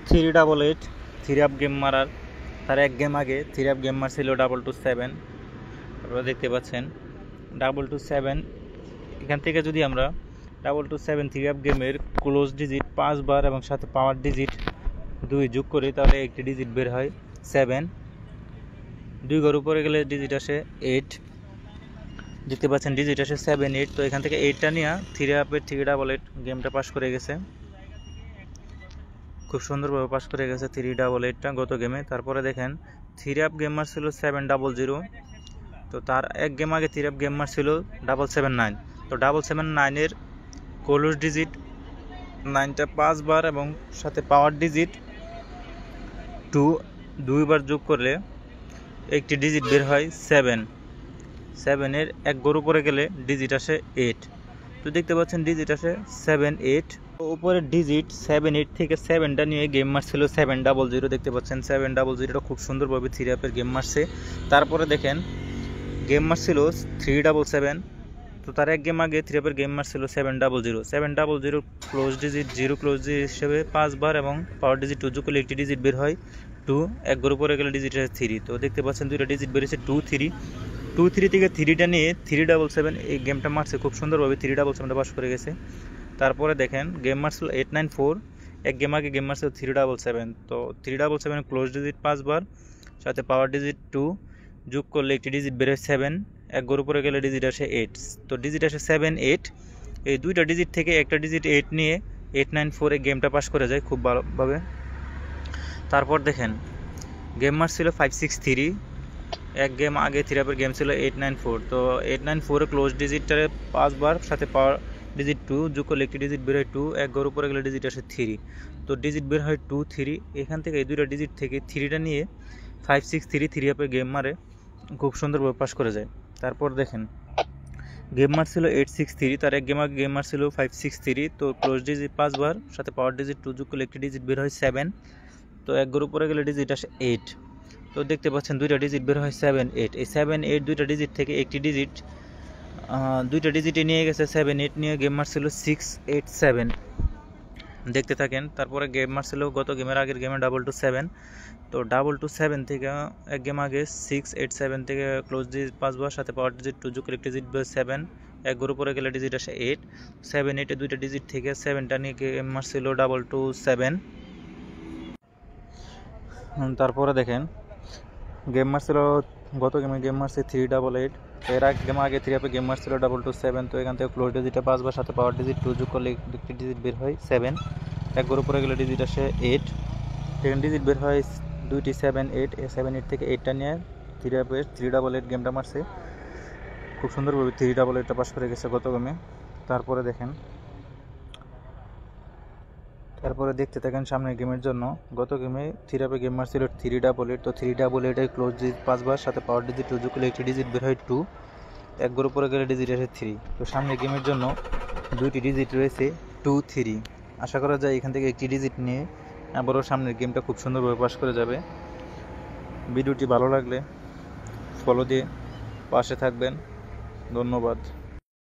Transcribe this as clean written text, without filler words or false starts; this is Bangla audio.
388 থ্রি আপ গেম মারার তার এক গেম আগে থ্রি আপ গেম মারছিল 227। আপনারা দেখতে পাচ্ছেন 227। এখান থেকে যদি আমরা 227 থ্রি আপ গেমের ক্লোজ ডিজিট 5 বার এবং সাথে পাওয়ার ডিজিট 2 যোগ করি তাহলে একটি ডিজিট বের হয় 7। 2 ঘর উপরে গেলে ডিজিট আসে 8। দেখতে পাচ্ছেন ডিজিট আসে 7 8। তো এখান থেকে 8টা নিয়ে থ্রি আপের 388 গেমটা পাস করে গেছে, খুব সুন্দরভাবে পাস করে গেছে 388টা গত গেমে। তারপরে দেখেন থ্রি আপ গেমার ছিল 700। তো তার এক গেম আগে থ্রি আপ গেমার ছিল 779। তো 779-এর ক্লোজ ডিজিট 9টা 5 বার এবং সাথে পাওয়ার ডিজিট 2 বার যোগ করলে একটি ডিজিট বের হয় 7। 7-এর এক ঘর উপরে গেলে ডিজিট আসে 8। তো দেখতে পাচ্ছেন ডিজিট আসে 7 8। উপরের ডিজিট 7 8 থেকে 7টা নিয়ে গেম মারছিল 700। দেখতে পাচ্ছেন 700 খুব সুন্দরভাবে থ্রি আপের গেম মারছে। তারপরে দেখেন গেম মারছিল 377। তো তার এক গেম আগে থ্রি আপের গেম মারছিল 700। 700 ক্লোজ ডিজিট 0 ক্লোজ ডিজিট হিসেবে 5 বার এবং পাওয়ার ডিজিট 2 যোগ করলে একটি ডিজিট বের হয় 2। এক ঘর উপরে গেলে ডিজিট আসে 3। তো দেখতে পাচ্ছেন দুইটা ডিজিট বেরিয়েছে 2 3। 2 3 থেকে 3টা নিয়ে 377 এই গেমটা মারছে খুব সুন্দরভাবে 377টা পাস করে গেছে। তারপরে দেখেন গেম মারছিল 894। এক গেম আগে গেম মারছিল 377। তো 377 ক্লোজ ডিজিট 5 বার সাথে পাওয়ার ডিজিট 2 যোগ করলে একটি ডিজিট বের হয় 7। এক ঘর উপরে গেলে ডিজিট আসে 8। তো ডিজিট আসে 7 8। এই দুইটা ডিজিট থেকে একটা ডিজিট 8 নিয়ে 894 এই গেমটা পাস করে যায় খুব ভালোভাবে। তারপর দেখেন গেম মারছিল 563। এক গেম আগে থ্রি আপের গেম ছিল 894। তো 894 ক্লোজ ডিজিটটারে 5 বার সাথে পাওয়ার ডিজিট 2 যোগ করলে একটি ডিজিট বের হয় 2। এক ঘর উপরে গেলে ডিজিট আসে 3। তো ডিজিট বের হয় 2 3। এখান থেকে এই দুইটা ডিজিট থেকে 3টা নিয়ে 563 থ্রি আপের গেম মারে খুব সুন্দরভাবে পাস করে যায়। তারপর দেখেন গেম মারছিল 863। তার এক গেম আগে গেম মারছিল 563। তো ক্লোজ ডিজিট 5 বার সাথে পাওয়ার ডিজিট 2 যোগ করলে একটি ডিজিট বের হয় 7। তো এক ঘর উপরে গেলে ডিজিট আসে 8। তো দেখতে পাচ্ছেন দুইটা ডিজিট বের হয় 7 8। এই 7 8 দুইটা ডিজিট থেকে একটি ডিজিট দুইটা ডিজিটে নিয়ে গেছে 7 8 নিয়ে গেম মারছিল 687। দেখতে থাকেন। তারপরে গেম মারছিল গত গেমের আগের গেমে 227। তো 227 থেকে এক গেম আগে 687 থেকে ক্লোজ ডিজিট 5 বার সাথে পাওয়ার ডিজিট 2 যোগ করে ডিজিট বের 7। এক ঘর উপরে গেলে ডিজিট আসে 8। 7 8 দুইটা ডিজিট থেকে 7টা নিয়ে গেম মারছিল 227। তারপরে দেখেন গেম মারছিল গত গেমে গেম মারছে 388। এর এক গেম আগে থ্রি আপে গেম মারছিল 227। তো এখান থেকে ক্লোজ ডিজিটে 5 বার সাথে পাওয়ার ডিজিট 2 যোগ করলে একটি ডিজিট বের হয় 7। এক ঘর উপরে গেলে ডিজিট আসে 8। সেকেন্ড ডিজিট বের হয় দুইটি 7 8। 7 8 থেকে 8টা নিয়ে থ্রি আপে 388 গেমটা মারছে খুব সুন্দরভাবে 388টা পাস করে গেছে গত গেমে। তারপরে দেখেন তারপরে দেখতে থাকেন সামনের গেমের জন্য। গত গেমে থ্রি আপে গেম মারছিল 388। তো 388 এর ক্লোজ ডিজিট 5 বার সাথে পাওয়ার ডিজিট 2 যোগ করলে একটি ডিজিট বের হয় 2। এক ঘর উপরে গেলে ডিজিট আসে 3। তো সামনের গেমের জন্য দুইটি ডিজিট রয়েছে 2 3। আশা করা যায় এখান থেকে একটি ডিজিট নিয়ে আবারও সামনের গেমটা খুব সুন্দরভাবে পাস করে যাবে। ভিডিওটি ভালো লাগলে ফলো দিয়ে পাশে থাকবেন। ধন্যবাদ।